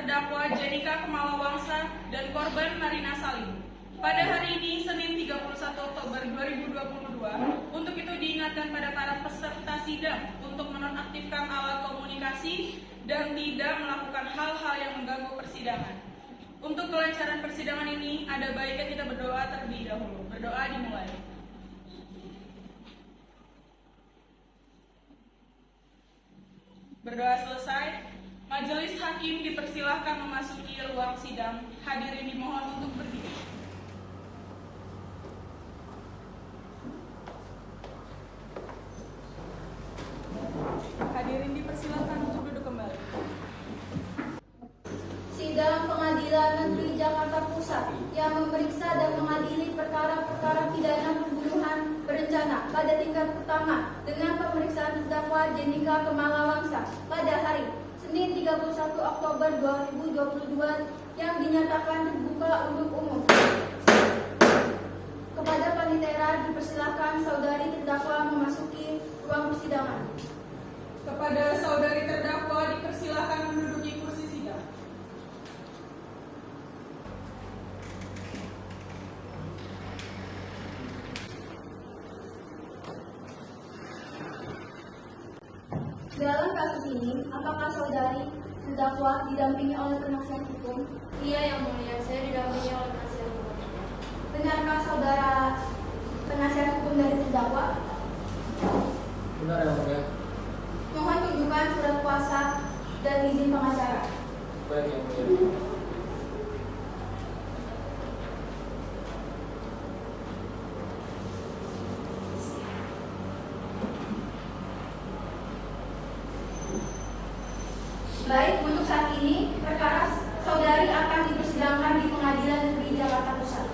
terdakwa Jenika Kemalawangsa dan korban Marina Salim. Pada hari ini, Senin 31 Oktober 2022, untuk itu diingatkan pada para peserta sidang untuk menonaktifkan alat komunikasi dan tidak melakukan hal-hal yang mengganggu persidangan. Untuk kelancaran persidangan ini, ada baiknya kita berdoa terlebih dahulu. Berdoa dimulai. Berdoa selesai, majelis hakim dipersilahkan memasuki ruang sidang. Hadirin dimohon untuk berdiri. Hadirin dipersilahkan untuk duduk kembali. Sidang Pengadilan Negeri Jakarta Pusat yang memeriksa dan mengadili perkara-perkara pidana pembunuhan berencana pada tingkat pertama dengan pemeriksaan terdakwa Jenika Kemalawangsa pada hari Senin 31 Oktober 2022 yang dinyatakan terbuka untuk umum. Kepada panitera dipersilahkan saudari terdakwa memasuki ruang persidangan. Kepada saudari terdakwa dipersilahkan menduduki kursi sidang. Dalam kasus ini, apakah saudari terdakwa didampingi oleh penasihat hukum? Iya, Yang Mulia, saya didampingi oleh penasihat hukum. Benarkah saudara penasihat hukum dari terdakwa? Benar, Yang Mulia. Mohon tunjukkan surat kuasa dan izin pengacara. Baik, Yang Mulia. Baik, untuk saat ini perkara saudari akan dipersidangkan di Pengadilan Negeri Jakarta Pusat.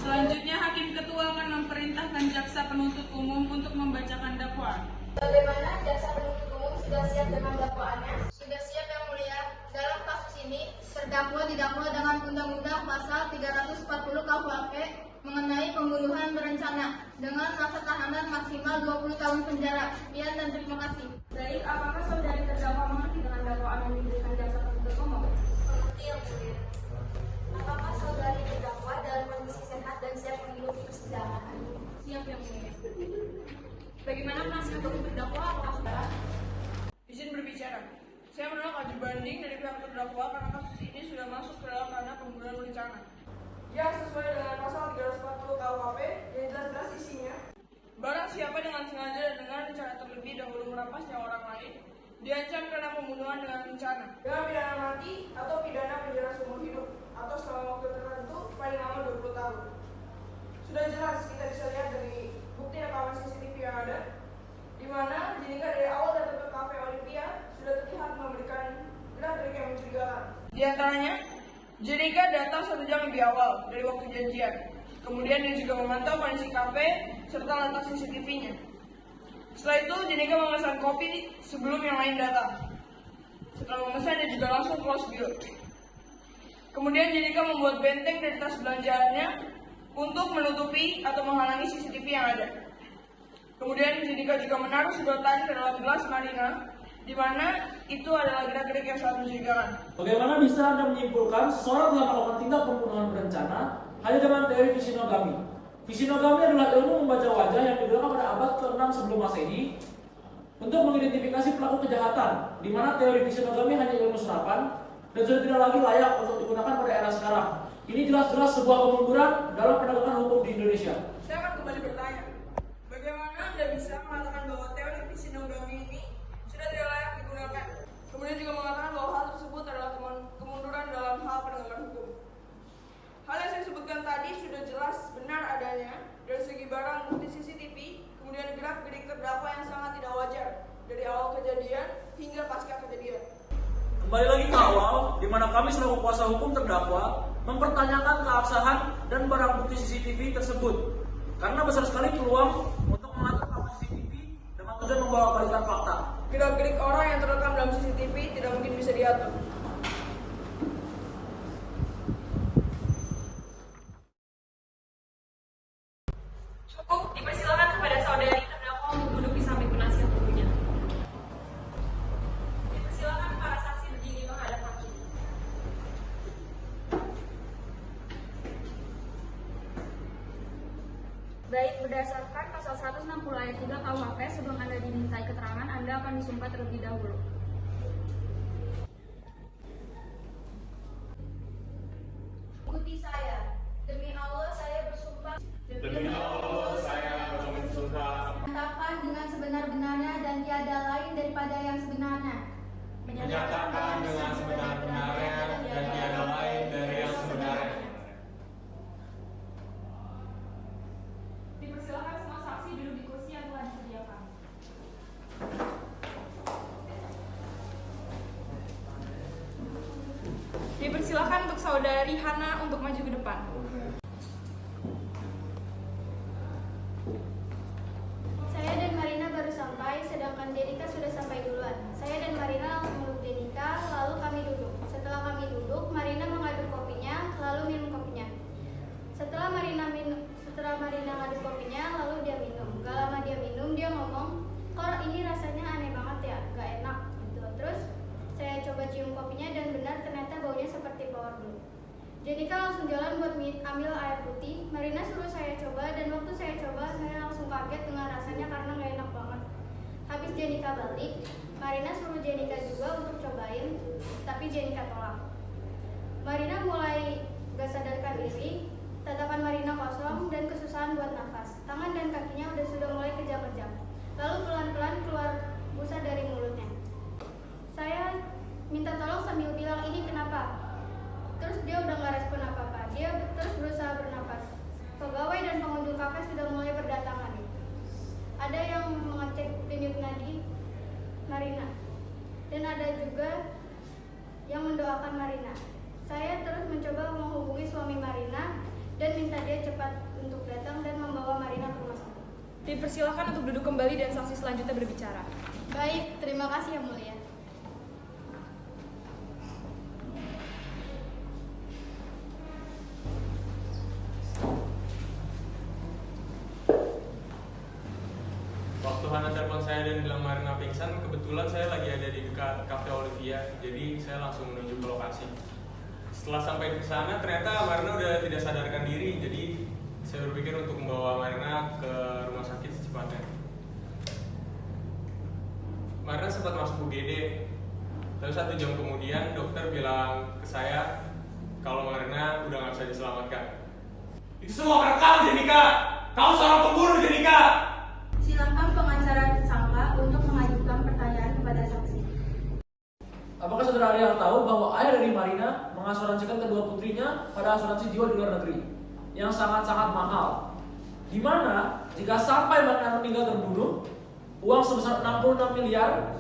Selanjutnya, Hakim Ketua akan memerintahkan jaksa penuntut umum untuk membacakan dakwaan. Bagaimana jaksa penuntut umum sudah siap dengan dakwaannya? Sudah siap, Yang Mulia. Dalam kasus ini, terdakwa didakwa dengan Undang-Undang Pasal 340 KUHP mengenai pembunuhan berencana dengan masa tahanan maksimal 20 tahun penjara. Sekian dan terima kasih. Baik, apakah saudari terdakwa mengerti dengan dakwaan yang diberikan jaksa penuntut umum? Mengerti, Yang Mulia. Apakah saudari terdakwa dalam kondisi sehat dan siap mengikuti persidangan? Siap, Yang Mulia. Bagaimana penasihat hukum terdakwa? Apakah saudara? Izin berbicara. Saya menolak ajudan banding dari pihak terdakwa karena kasus ini sudah masuk ke dalam ranah pembunuhan berencana. Ya, sesuai dengan pasal 340 KUHP yang jelas-jelas isinya, barang siapa dengan sengaja dan dengan rencana terlebih dahulu merampas nyawa orang lain diancam karena pembunuhan dengan rencana dengan pidana mati atau pidana penjara seumur hidup atau selama waktu tertentu paling lama 20 tahun. Sudah jelas kita bisa lihat dari bukti rekaman CCTV yang ada, di mana Jenika dari awal datang ke kafe Olympia sudah terlihat memberikan gerak-gerik yang mencurigakan. Di antaranya, Jenika datang 1 jam lebih awal dari waktu janjian. Kemudian dia juga memantau kondisi kafe serta letak CCTV-nya. Setelah itu, Jenika memesan kopi sebelum yang lain datang. Setelah memesan, dia juga langsung close bill. Kemudian Jenika membuat benteng dari tas belanjaannya untuk menutupi atau menghalangi CCTV yang ada. Kemudian Jenika juga menaruh sedotan ke dalam gelas Marina, di mana itu adalah gerak-gerik yang sangat mencurigakan. Bagaimana bisa Anda menyimpulkan seseorang telah melakukan tindak pembunuhan berencana hanya dengan teori visinogami? Visinogami adalah ilmu membaca wajah yang digunakan pada abad ke-6 sebelum Masehi untuk mengidentifikasi pelaku kejahatan, di mana teori visinogami hanya ilmu serapan dan sudah tidak lagi layak untuk digunakan pada era sekarang. Ini jelas-jelas sebuah kemunduran dalam penegakan hukum di Indonesia. Saya akan kembali bertanya, bagaimana Anda bisa mengatakan bahwa teori visinogami ini sudah tidak layak digunakan? Kemudian juga mengatakan bahwa hal tersebut adalah kemunduran dalam hal penegakan hukum. Hal yang saya sebutkan tadi sudah jelas benar adanya dari segi barang bukti CCTV, kemudian gerak-gerik terdakwa yang sangat tidak wajar dari awal kejadian hingga pasca kejadian. Kembali lagi ke awal, di mana kami selaku kuasa hukum terdakwa mempertanyakan keabsahan dan barang bukti CCTV tersebut, karena besar sekali peluang untuk mengatur kamera CCTV dengan tujuan membawa balikan fakta. Gerak-gerik orang yang terekam dalam CCTV tidak mungkin bisa diatur. Cukup, dipersilakan kepada saudari terdakwa untuk duduk di samping penasihat hukumnya. Dipersilakan para saksi berdiri menghadap hakim. Berdasarkan pasal 160 ayat 3 KUHP, sebelum Anda dimintai keterangan, Anda akan disumpah terlebih dahulu. Ikuti saya. Demi Allah saya bersumpah. Demi Allah saya bersumpah Menyatakan dengan sebenar-benarnya dan tiada lain daripada yang sebenarnya. menyatakan dengan sebenar-benarnya dan tiada lain dari yang sebenarnya. Dipersilakan semua saksi duduk di kursi yang telah disediakan. Dipersilakan untuk saudari Hana untuk maju ke depan. Saya dan Marina baru sampai, sedangkan Jenika sudah sampai duluan. Saya dan Marina langsung meluk Jenika, lalu kami duduk. Setelah kami duduk, Marina mengaduk kopinya, lalu minum kopinya. Setelah Marina ngaduk kopinya, lalu dia minum. Gak lama dia minum, dia ngomong, "Kok ini rasanya aneh banget ya, gak enak." Gitu. Terus saya coba cium kopinya dan benar ternyata baunya seperti power blue. Jenika langsung jalan buat ambil air putih. Marina suruh saya coba dan waktu saya coba saya langsung kaget dengan rasanya karena gak enak banget. Habis Jenika balik, Marina suruh Jenika juga untuk cobain, tapi Jenika tolak. Marina mulai gak sadarkan diri, tatapan Marina kosong dan kesusahan buat nafas. Tangan dan kakinya sudah mulai kejang-kejang. Lalu pelan-pelan keluar busa dari mulutnya. Saya minta tolong sambil bilang, "Ini kenapa?" Terus dia udah gak respon apa-apa. Dia terus berusaha bernapas. Pegawai dan pengunjung kafe sudah mulai berdatangan. Ada yang mengecek denyut nadi Marina. Dan ada juga yang mendoakan Marina. Saya terus mencoba menghubungi suami Marina dan minta dia cepat untuk datang dan membawa Marina ke rumah sakit. Dipersilakan untuk duduk kembali dan saksi selanjutnya berbicara. Baik, terima kasih Yang Mulia. Waktu Hana telepon saya dan bilang Marina pingsan, kebetulan saya lagi ada di dekat Cafe Olivia, jadi saya langsung menuju ke lokasi. Setelah sampai ke sana, ternyata Marina udah tidak sadarkan diri, jadi saya berpikir untuk membawa Marina ke rumah sakit secepatnya. Marina sempat masuk UGD, lalu 1 jam kemudian dokter bilang ke saya kalau Marina udah nggak bisa diselamatkan. Itu semua kerekam, Jenika! Kau seorang pembunuh, Jenika! Silakan pengacara tersangka untuk mengajukan pertanyaan kepada saksi. Apakah saudara ada yang tahu bahwa ayah dari Marina mengasuransikan kedua putrinya pada asuransi jiwa di luar negeri yang sangat-sangat mahal, di mana jika sampai Marina meninggal terbunuh, uang sebesar 66 miliar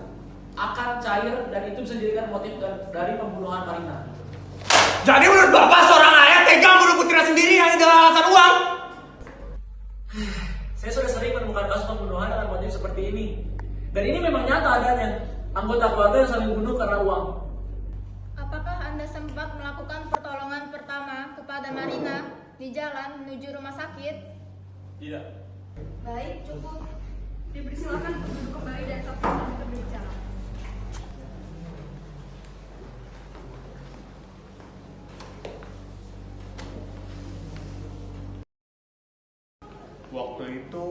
akan cair dan itu bisa dijadikan motif dari pembunuhan Marina. Jadi menurut Bapak seorang ayah tega membunuh putrinya sendiri hanya dengan alasan uang? Saya sudah sering menemukan kasus pembunuhan dengan motif seperti ini. Dan ini memang nyata adanya. Anggota keluarga yang saling bunuh karena uang. Apakah Anda sempat melakukan pertolongan pertama kepada Marina di jalan menuju rumah sakit? Tidak. Baik, cukup. Dipersilakan untuk duduk kembali dan saksi selanjutnya berbicara. Waktu itu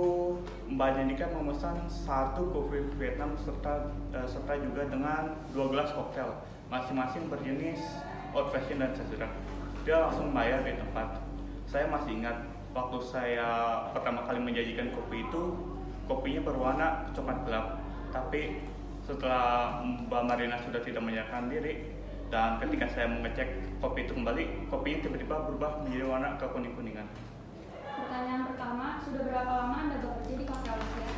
Mbak Jenika memesan 1 kopi Vietnam serta juga dengan 2 gelas koktail, masing-masing berjenis old fashion dan sesedap. Dia langsung bayar di tempat. Saya masih ingat waktu saya pertama kali menjanjikan kopi itu, kopinya berwarna coklat gelap. Tapi setelah Mbak Marina sudah tidak menyerahkan diri dan ketika saya mengecek kopi itu kembali, kopinya tiba-tiba berubah menjadi warna kekuning-kuningan. Pertanyaan pertama, sudah berapa lama Anda bekerja di Cafe Olivia?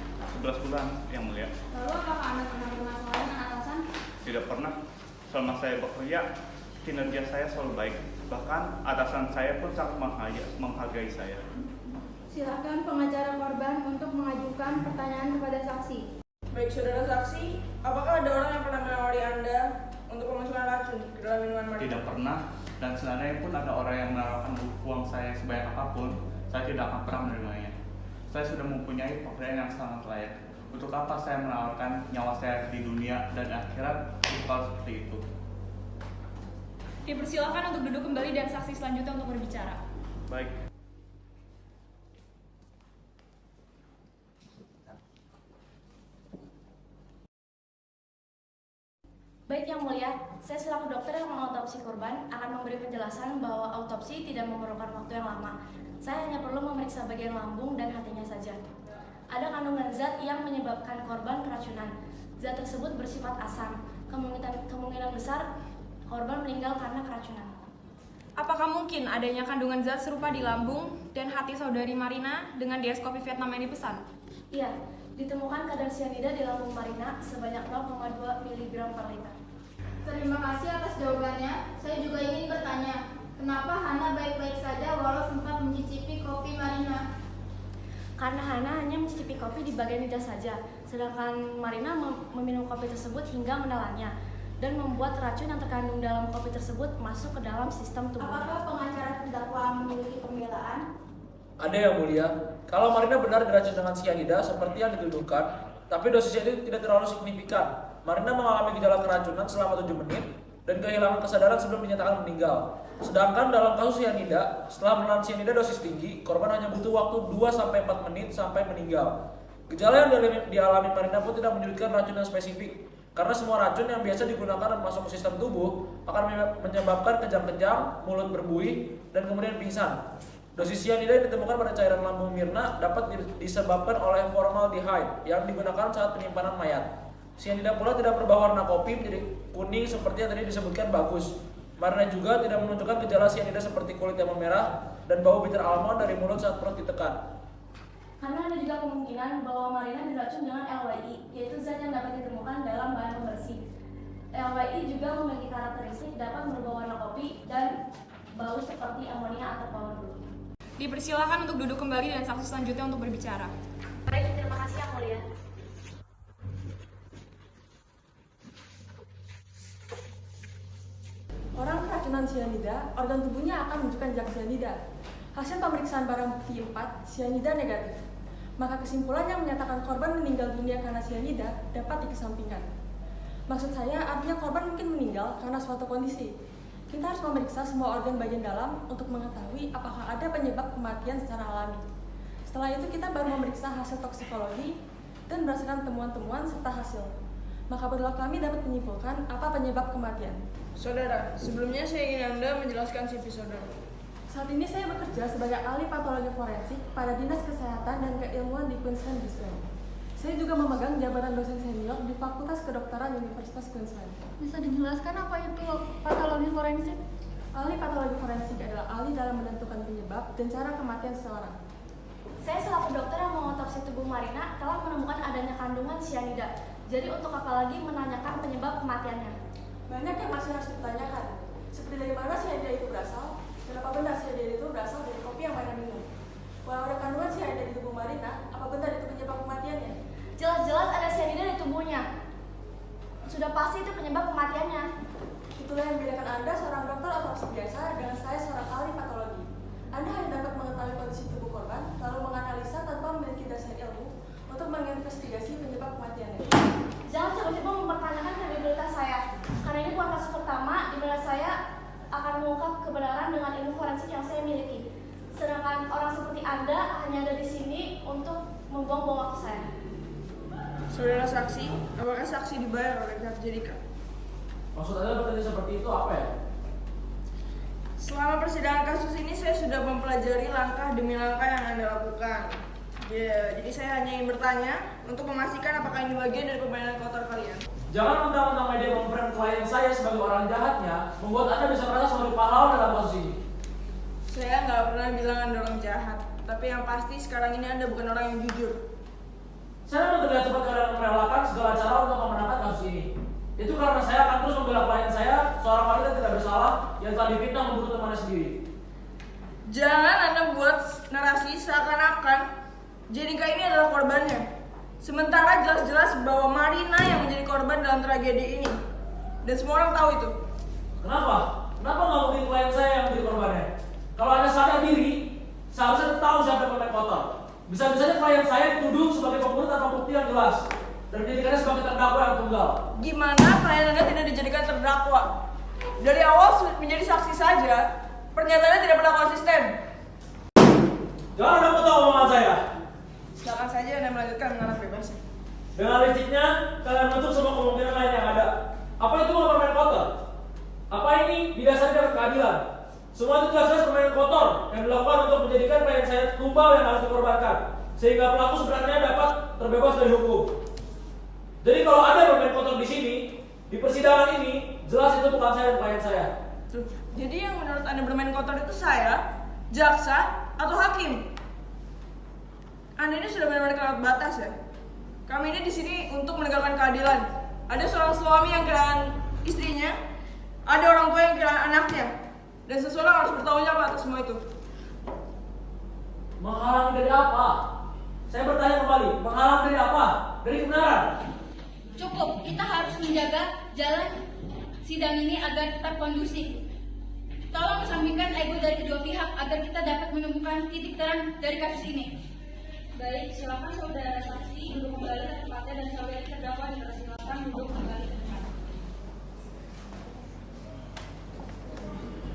11 bulan, Yang Mulia. Lalu apakah Anda pernah bermasalah dengan atasan? Tidak pernah. Selama saya bekerja, kinerja saya selalu baik. Bahkan atasan saya pun sangat menghargai saya. Silakan pengacara korban untuk mengajukan pertanyaan kepada saksi. Baik saudara saksi, apakah ada orang yang pernah menawari Anda untuk memasukkan racun ke dalam minuman Marina? Tidak pernah. Dan seandainya pun ada orang yang menawarkan uang saya sebanyak apapun, saya tidak akan pernah menerimanya. Saya sudah mempunyai pekerjaan yang sangat layak. Untuk apa saya menawarkan nyawa saya di dunia dan akhirat untuk hal seperti itu? Dipersilakan untuk duduk kembali dan saksi selanjutnya untuk berbicara. Baik. Baik Yang Mulia, saya selaku dokter yang mengautopsi korban akan memberi penjelasan bahwa autopsi tidak memerlukan waktu yang lama. Saya hanya perlu memeriksa bagian lambung dan hatinya saja. Ada kandungan zat yang menyebabkan korban keracunan. Zat tersebut bersifat asam. Kemungkinan besar korban meninggal karena keracunan. Apakah mungkin adanya kandungan zat serupa di lambung dan hati saudari Marina dengan DS Kopi Vietnam yang dipesan? Iya, ditemukan kadar cyanida di lambung Marina sebanyak 0,2 mg per liter. Terima kasih atas jawabannya. Saya juga ingin bertanya, kenapa Hana baik-baik saja walau sempat mencicipi kopi Marina? Karena Hana hanya mencicipi kopi di bagian lidah saja, sedangkan Marina meminum kopi tersebut hingga menelannya dan membuat racun yang terkandung dalam kopi tersebut masuk ke dalam sistem tubuh. Apakah pengacara terdakwa memiliki pembelaan? Ada Yang Mulia, kalau Marina benar diracun dengan cyanida seperti yang dituduhkan, tapi dosisnya itu tidak terlalu signifikan. Marina mengalami gejala keracunan selama 7 menit dan kehilangan kesadaran sebelum dinyatakan meninggal. Sedangkan dalam kasus cyanida, setelah menelan cyanida dosis tinggi, korban hanya butuh waktu 2-4 menit sampai meninggal. Gejala yang dialami Marina pun tidak menyebutkan racun yang spesifik, karena semua racun yang biasa digunakan dan masuk ke sistem tubuh akan menyebabkan kejang-kejang, mulut berbuih, dan kemudian pingsan. Dosis cyanida yang ditemukan pada cairan lambung Mirna dapat disebabkan oleh formaldehyde yang digunakan saat penyimpanan mayat. Cyanida pula tidak berubah warna kopi menjadi kuning seperti yang tadi disebutkan Bagus. Marina juga tidak menunjukkan gejala cyanida seperti kulit yang memerah dan bau bitter almond dari mulut saat perut ditekan. Karena ada juga kemungkinan bahwa Marina diracun dengan LYI, yaitu zat yang dapat ditemukan dalam bahan pembersih. LYI juga memiliki karakteristik dapat merubah warna kopi dan bau seperti amonia atau powder. Dipersilakan untuk duduk kembali dan saksi selanjutnya untuk berbicara. Baik, terima kasih Yang Mulia. Orang keracunan cyanida, organ tubuhnya akan menunjukkan zat cyanida. Hasil pemeriksaan barang bukti 4, cyanida negatif. Maka kesimpulan yang menyatakan korban meninggal dunia karena cyanida dapat dikesampingkan. Maksud saya, artinya korban mungkin meninggal karena suatu kondisi. Kita harus memeriksa semua organ bagian dalam untuk mengetahui apakah ada penyebab kematian secara alami. Setelah itu kita baru memeriksa hasil toksikologi dan berdasarkan temuan-temuan serta hasil. Maka barulah kami dapat menyimpulkan apa penyebab kematian. Saudara, sebelumnya saya ingin Anda menjelaskan CV saudara. Saat ini saya bekerja sebagai ahli patologi forensik pada Dinas Kesehatan dan Keilmuan di Queensland, Brisbane. Saya juga memegang jabatan dosen senior di Fakultas Kedokteran Universitas Queensland. Bisa dijelaskan apa itu patologi forensik? Ahli patologi forensik adalah ahli dalam menentukan penyebab dan cara kematian seseorang. Saya selaku dokter yang mengotopsi tubuh Marina telah menemukan adanya kandungan cyanida. Jadi untuk apa lagi menanyakan penyebab kematiannya? Banyak yang masih harus ditanyakan, seperti dari mana cyanida itu berasal, dan apa benar cyanida itu berasal dari kopi yang Marina minum. Walau ada kandungan cyanida di tubuh Marina, apa benar itu penyebab kematiannya? Jelas-jelas ada cyanida di tubuhnya. Sudah pasti itu penyebab kematiannya. Itulah yang membedakan Anda seorang dokter otopsi biasa dengan saya seorang ahli patologi. Anda hanya dapat mengetahui kondisi tubuh korban, lalu menganalisa tanpa memiliki dasar ilmu untuk menginvestigasi penyebab kematiannya. Jangan coba-coba mempertanyakan kredibilitas saya, karena ini bukan kasus pertama di mana saya akan mengungkap kebenaran dengan ilmu forensik yang saya miliki. Sedangkan orang seperti Anda hanya ada di sini untuk membuang-buang waktu saya. Saudara saksi, apakah saksi dibayar oleh pihak Jedika? Maksud Anda bertanya seperti itu apa ya? Selama persidangan kasus ini saya sudah mempelajari langkah demi langkah yang Anda lakukan. Jadi saya hanya ingin bertanya untuk memastikan apakah ini bagian dari permainan kotor kalian. Jangan mentang-mentang media memperan klien saya sebagai orang jahatnya, membuat Anda bisa merasa sebagai pahlawan dalam kasus ini. Saya nggak pernah bilang Anda orang jahat, tapi yang pasti sekarang ini Anda bukan orang yang jujur. Saya terlihat seperti orang yang merelakan segala cara untuk memenangkan kasus ini. Itu karena saya akan terus membela klien saya, seorang wanita tidak bersalah yang telah difitnah membunuh temannya sendiri. Jangan Anda buat narasi seakan-akan Jedika ini adalah korbannya. Sementara jelas-jelas bahwa Marina yang menjadi korban dalam tragedi ini. Dan semua orang tahu itu. Kenapa? Kenapa nggak mungkin klien saya yang menjadi korbannya? Kalau Anda sadar diri, seharusnya tahu siapa yang pemain kotor. Bisa-bisanya klien saya dituduh sebagai pembunuh tanpa bukti yang jelas dan dijadikannya sebagai terdakwa yang tunggal. Gimana klien Anda tidak dijadikan terdakwa? Dari awal menjadi saksi saja, pernyataannya tidak pernah konsisten. Jangan Anda potong omongan saya. Silakan saja Anda melanjutkan mengarah bebas. Dengan liciknya, kalian menutup semua kemungkinan lain yang ada. Apa itu yang dilakukan untuk menjadikan klien saya tumbal yang harus dikorbankan, sehingga pelaku sebenarnya dapat terbebas dari hukum. Jadi kalau ada bermain kotor di sini, di persidangan ini, jelas itu bukan saya dan klien saya. Tuh, jadi yang menurut Anda bermain kotor itu saya, jaksa, atau hakim? Anda ini sudah benar-benar kelewat batas ya. Kami ini di sini untuk menegakkan keadilan. Ada seorang suami yang kehilangan istrinya, ada orang tua yang kehilangan anaknya, dan seseorang harus bertanggung jawab atas semua itu. Menghalangi dari apa? Saya bertanya kembali, menghalangi dari apa? Dari kebenaran. Cukup, kita harus menjaga jalan sidang ini agar tetap kondusif. Tolong kesampingkan ego dari kedua pihak agar kita dapat menemukan titik terang dari kasus ini. Baik, silakan saudara saksi duduk kembali ke tempatnya dan saudara terdakwa dipersilakan duduk kembali ke tempat.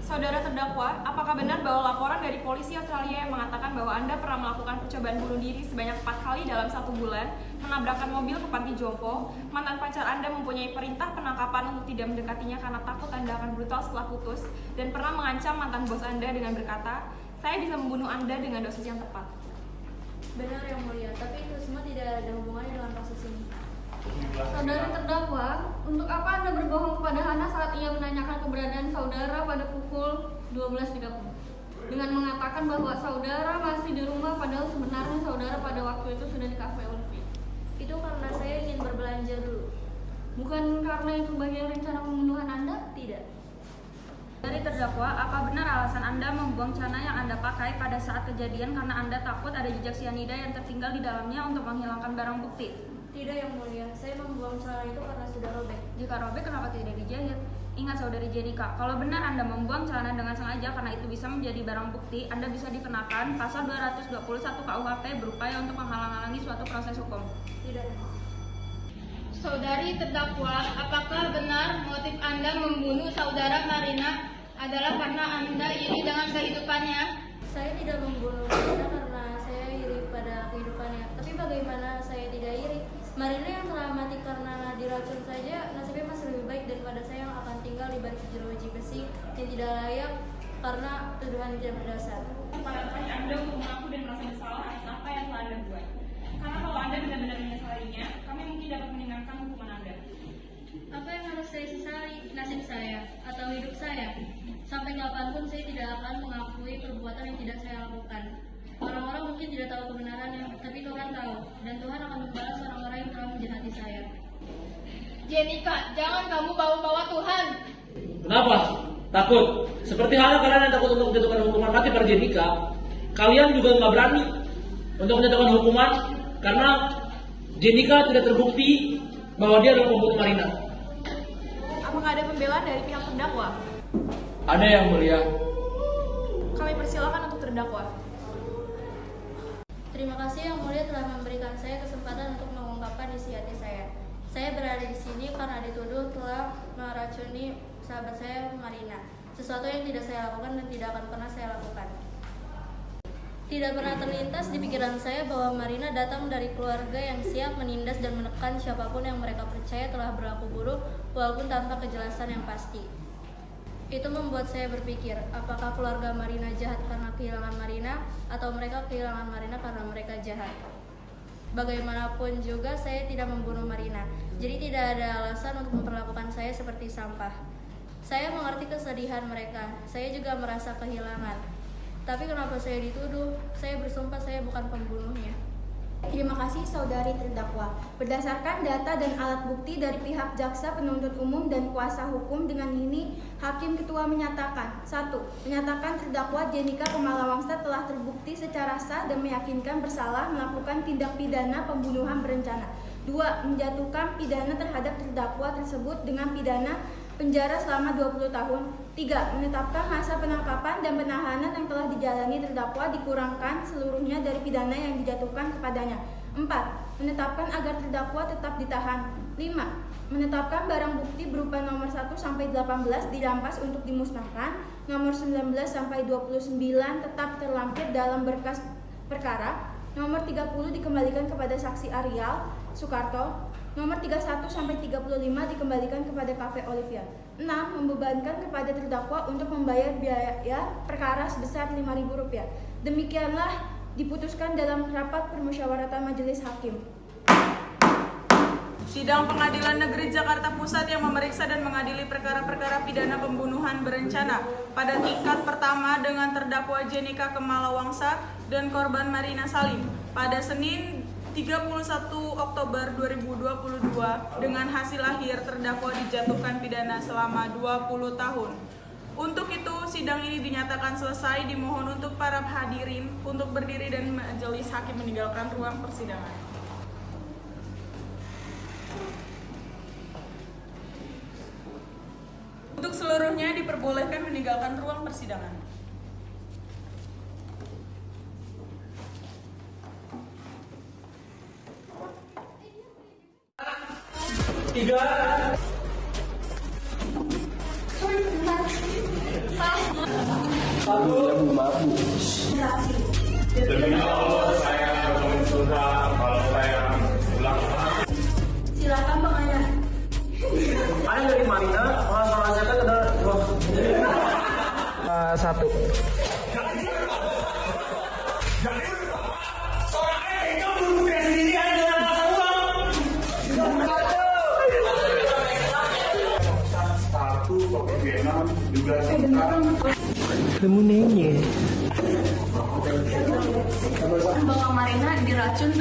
Saudara terdakwa, apakah benar bahwa laporan dari polisi Australia yang mengatakan bahwa Anda pernah melakukan percobaan bunuh diri sebanyak 4 kali dalam 1 bulan, menabrakkan mobil ke panti jompo, mantan pacar Anda mempunyai perintah penangkapan untuk tidak mendekatinya karena takut Anda akan brutal setelah putus, dan pernah mengancam mantan bos Anda dengan berkata, "Saya bisa membunuh Anda dengan dosis yang tepat"? Benar yang mulia, tapi itu semua tidak ada hubungannya dengan kasus ini. Saudara terdakwa, untuk apa Anda berbohong kepada Hana saat ia menanyakan keberadaan saudara pada pukul 12.30 dengan mengatakan bahwa saudara masih di rumah padahal sebenarnya saudara pada waktu itu sudah di Cafe Ulfi? Itu karena saya ingin berbelanja dulu. Bukan karena itu bagian rencana pembunuhan Anda? Tidak. Dari terdakwa, apa benar alasan Anda membuang celana yang Anda pakai pada saat kejadian karena Anda takut ada jejak sianida yang tertinggal di dalamnya untuk menghilangkan barang bukti? Tidak yang mulia, saya membuang celana itu karena sudah robek. Jika robek, kenapa tidak dijahit? Ingat saudari Jenika, kalau benar Anda membuang celana dengan sengaja karena itu bisa menjadi barang bukti, Anda bisa dikenakan pasal 221 KUHP berupaya untuk menghalang-halangi suatu proses hukum. Tidak. Saudari terdakwa, apakah benar motif Anda membunuh saudara Marina adalah karena Anda iri dengan kehidupannya? Saya tidak membunuh Marina karena saya iri pada kehidupannya. Tapi bagaimana saya tidak iri? Marina yang telah mati karena diracun saja nasibnya masih lebih baik daripada saya yang akan tinggal di balik jeruji besi yang tidak layak karena tuduhan tidak berdasar. Pada Anda untuk mengaku dan merasa bersalah atas apa yang telah Anda buat. Karena kalau Anda benar-benar menyesalinya, kami mungkin dapat meningkatkan hukuman Anda. Apa yang harus saya sesali? Nasib saya atau hidup saya? Sampai kapanpun saya tidak akan mengakui perbuatan yang tidak saya lakukan. Orang-orang mungkin tidak tahu kebenarannya, tapi Tuhan tahu, dan Tuhan akan membalas orang-orang yang telah menjahati saya. Jenika, jangan kamu bawa-bawa Tuhan. Kenapa? Takut? Seperti halnya kalian yang takut untuk menjatuhkan hukuman mati pada Jenika, kalian juga nggak berani untuk menjatuhkan hukuman karena Jenika tidak terbukti bahwa dia adalah pembunuh Marina. Apakah ada pembelaan dari pihak terdakwa? Ada yang mulia. Kami persilakan untuk terdakwa. Terima kasih yang mulia telah memberikan saya kesempatan untuk mengungkapkan isi hati saya. Saya berada di sini karena dituduh telah meracuni sahabat saya Marina. Sesuatu yang tidak saya lakukan dan tidak akan pernah saya lakukan. Tidak pernah terlintas di pikiran saya bahwa Marina datang dari keluarga yang siap menindas dan menekan siapapun yang mereka percaya telah berlaku buruk walaupun tanpa kejelasan yang pasti. Itu membuat saya berpikir, apakah keluarga Marina jahat karena kehilangan Marina atau mereka kehilangan Marina karena mereka jahat. Bagaimanapun juga saya tidak membunuh Marina, jadi tidak ada alasan untuk memperlakukan saya seperti sampah. Saya mengerti kesedihan mereka, saya juga merasa kehilangan. Tapi kenapa saya dituduh? Saya bersumpah saya bukan pembunuhnya. Terima kasih saudari terdakwa. Berdasarkan data dan alat bukti dari pihak jaksa penuntut umum dan kuasa hukum, dengan ini Hakim Ketua menyatakan: 1. Menyatakan terdakwa Jenika Kumalawangsa telah terbukti secara sah dan meyakinkan bersalah melakukan tindak pidana pembunuhan berencana. 2. Menjatuhkan pidana terhadap terdakwa tersebut dengan pidana penjara selama 20 tahun. 3. Menetapkan masa penangkapan dan penahanan yang telah dijalani terdakwa dikurangkan seluruhnya dari pidana yang dijatuhkan kepadanya. 4. Menetapkan agar terdakwa tetap ditahan. 5. Menetapkan barang bukti berupa nomor 1 sampai 18 dirampas untuk dimusnahkan, nomor 19 sampai 29 tetap terlampir dalam berkas perkara, nomor 30 dikembalikan kepada saksi Arial Soekarto, Nomor 31 sampai 35 dikembalikan kepada Cafe Olivia. 6. Membebankan kepada terdakwa untuk membayar biaya perkara sebesar Rp5.000. Demikianlah diputuskan dalam rapat permusyawaratan majelis hakim. Sidang Pengadilan Negeri Jakarta Pusat yang memeriksa dan mengadili perkara-perkara pidana pembunuhan berencana pada tingkat pertama dengan terdakwa Jenika Kemalawangsa dan korban Marina Salim pada Senin 31 Oktober 2022 dengan hasil akhir terdakwa dijatuhkan pidana selama 20 tahun. Untuk itu, sidang ini dinyatakan selesai. Dimohon untuk para hadirin untuk berdiri dan majelis hakim meninggalkan ruang persidangan. Untuk seluruhnya diperbolehkan meninggalkan ruang persidangan. Tiga. Satu. Demi Allah saya bertanggung jawab kalau saya ulang. Silakan Bang Aya. Aya dari Marina, masalahnya kan ada satu. Seorang ayah yang bunuh sendiri hanya dengan rasa uang. Satu kopi Vietnam juga Kamu nanya. Bang Marina diracun.